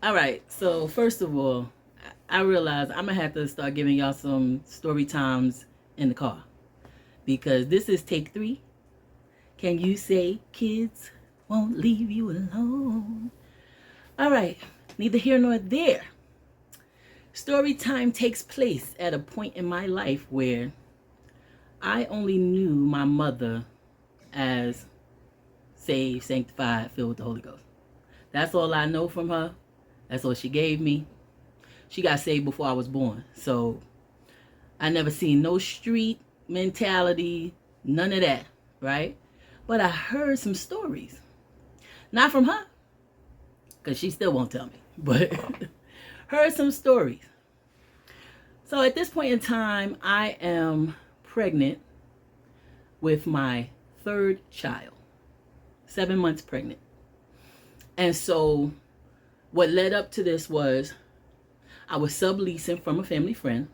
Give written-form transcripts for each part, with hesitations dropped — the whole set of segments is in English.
All right. So first of all, I realize I'm gonna have to start giving y'all some story times in the car because this is take 3. Can you say kids won't leave you alone? All right. Neither here nor there. Story time takes place at a point in my life where I only knew my mother as saved, sanctified, filled with the Holy Ghost. That's all I know from her. That's all she gave me. She got saved before I was born. So I never seen no street mentality, none of that, right? But I heard some stories. Not from her, because she still won't tell me, but heard some stories. So at this point in time, I am pregnant with my 3rd child, 7 months pregnant. And so what led up to this was I was subleasing from a family friend,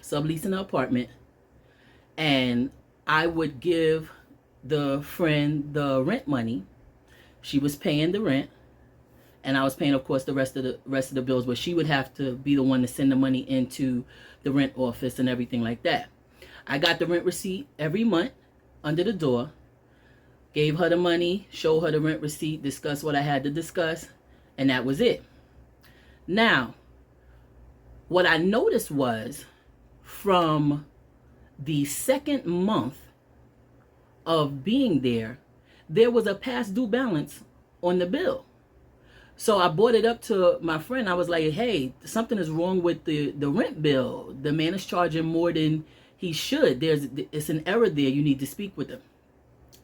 subleasing an apartment, and I would give the friend the rent money. She was paying the rent, and I was paying, of course, the rest of the bills, but she would have to be the one to send the money into the rent office and everything like that. I got the rent receipt every month under the door, gave her the money, showed her the rent receipt, discussed what I had to discuss, and that was it. Now, what I noticed was from the 2nd month of being there, there was a past due balance on the bill. So I brought it up to my friend. I was like, hey, something is wrong with the rent bill. The man is charging more than he should. It's an error there. You need to speak with him.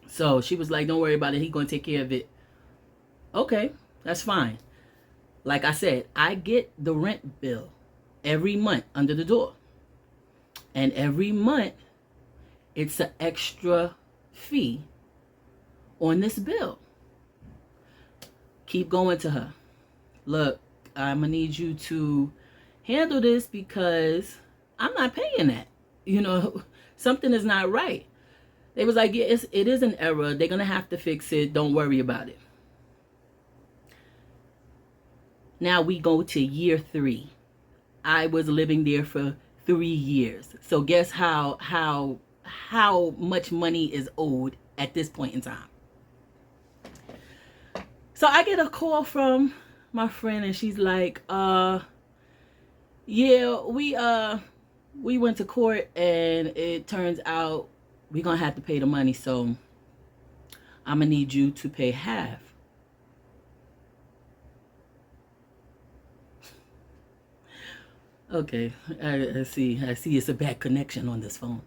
So she was like, don't worry about it. He's going to take care of it. Okay, that's fine. Like I said, I get the rent bill every month under the door. And every month, it's an extra fee on this bill. Keep going to her. Look, I'm going to need you to handle this because I'm not paying that. Something is not right. They was like, yeah, it is an error. They're going to have to fix it. Don't worry about it. Now we go to year 3. I was living there for 3 years. So guess how much money is owed at this point in time. So I get a call from my friend and she's like, yeah, we went to court and it turns out we're going to have to pay the money. So I'm going to need you to pay half. Okay, I see it's a bad connection on this phone.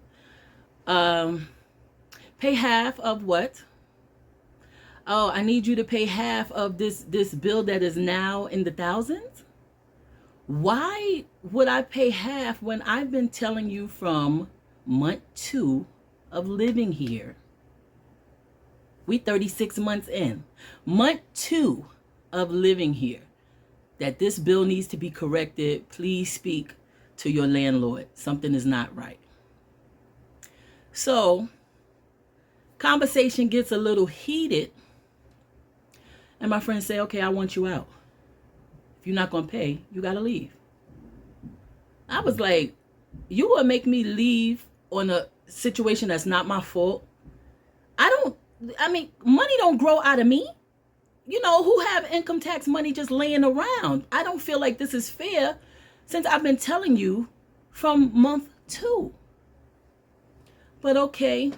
Pay half of what? Oh, I need you to pay half of this bill that is now in the thousands? Why would I pay half when I've been telling you from month 2 of living here? We 36 months in. Month 2 of living here. That this bill needs to be corrected. Please speak to your landlord. Something is not right. So, conversation gets a little heated. And my friends say, okay, I want you out. If you're not going to pay, you got to leave. I was like, you will make me leave on a situation that's not my fault? Money don't grow out of me. Who have income tax money just laying around? I don't feel like this is fair since I've been telling you from month 2. But okay,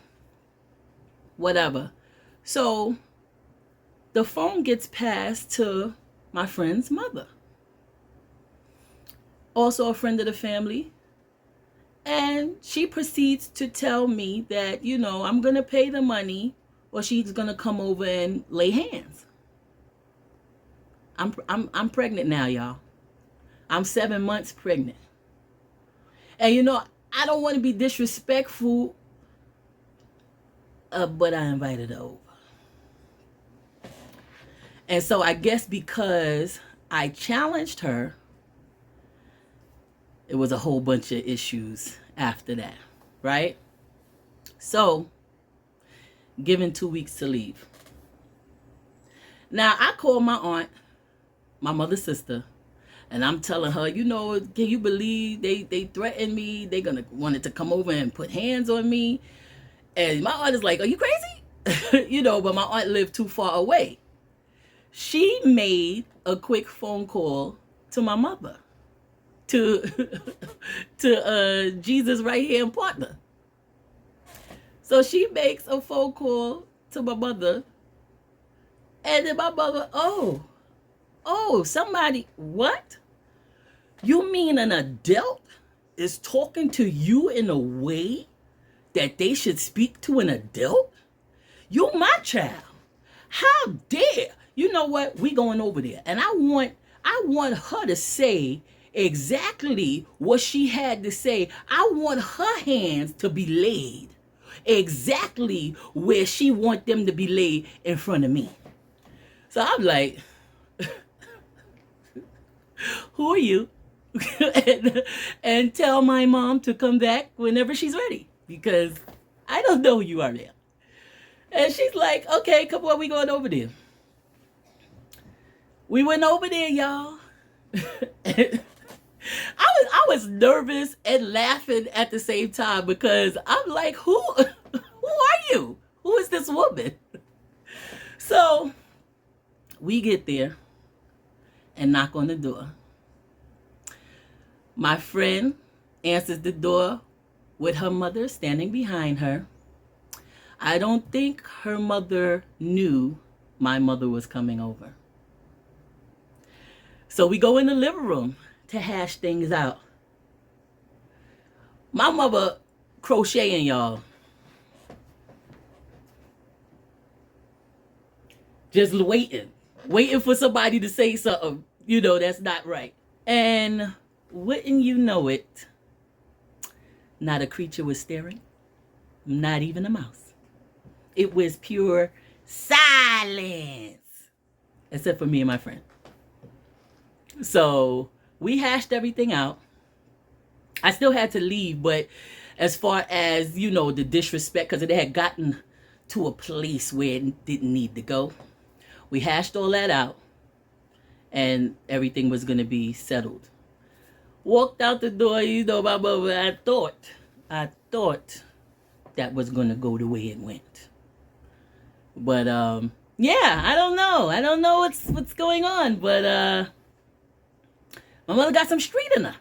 whatever. So the phone gets passed to my friend's mother, also a friend of the family. And she proceeds to tell me that, I'm going to pay the money or she's going to come over and lay hands. I'm pregnant now, y'all. I'm 7 months pregnant. And I don't want to be disrespectful, but I invited her over. And so I guess because I challenged her, it was a whole bunch of issues after that, right? So, given 2 weeks to leave. Now, I called my aunt my mother's sister, and I'm telling her, you know, can you believe they threatened me? They gonna wanted to come over and put hands on me. And my aunt is like, are you crazy? You know, but my aunt lived too far away. She made a quick phone call to my mother, to Jesus' right hand partner. So she makes a phone call to my mother, and then my mother, somebody, what? You mean an adult is talking to you in a way that they should speak to an adult? You my child. How dare? You know what? We going over there. And I want her to say exactly what she had to say. I want her hands to be laid exactly where she want them to be laid in front of me. So I'm like, who are you? and tell my mom to come back whenever she's ready, because I don't know who you are now. And she's like, okay, come on, we going over there. We went over there, y'all. I was nervous and laughing at the same time, because I'm like, who are you? Who is this woman? So we get there and knock on the door. My friend answers the door with her mother standing behind her. I don't think her mother knew my mother was coming over. So we go in the living room to hash things out. My mother crocheting, y'all. Just waiting for somebody to say something, you know, that's not right. And wouldn't you know it, not a creature was staring, not even a mouse. It was pure silence, except for me and my friend. So we hashed everything out. I still had to leave, but as far as, you know, the disrespect, because it had gotten to a place where it didn't need to go, we hashed all that out, and everything was going to be settled. Walked out the door, you know, my mother, I thought that was going to go the way it went. But, yeah, I don't know what's going on, but, my mother got some street in her.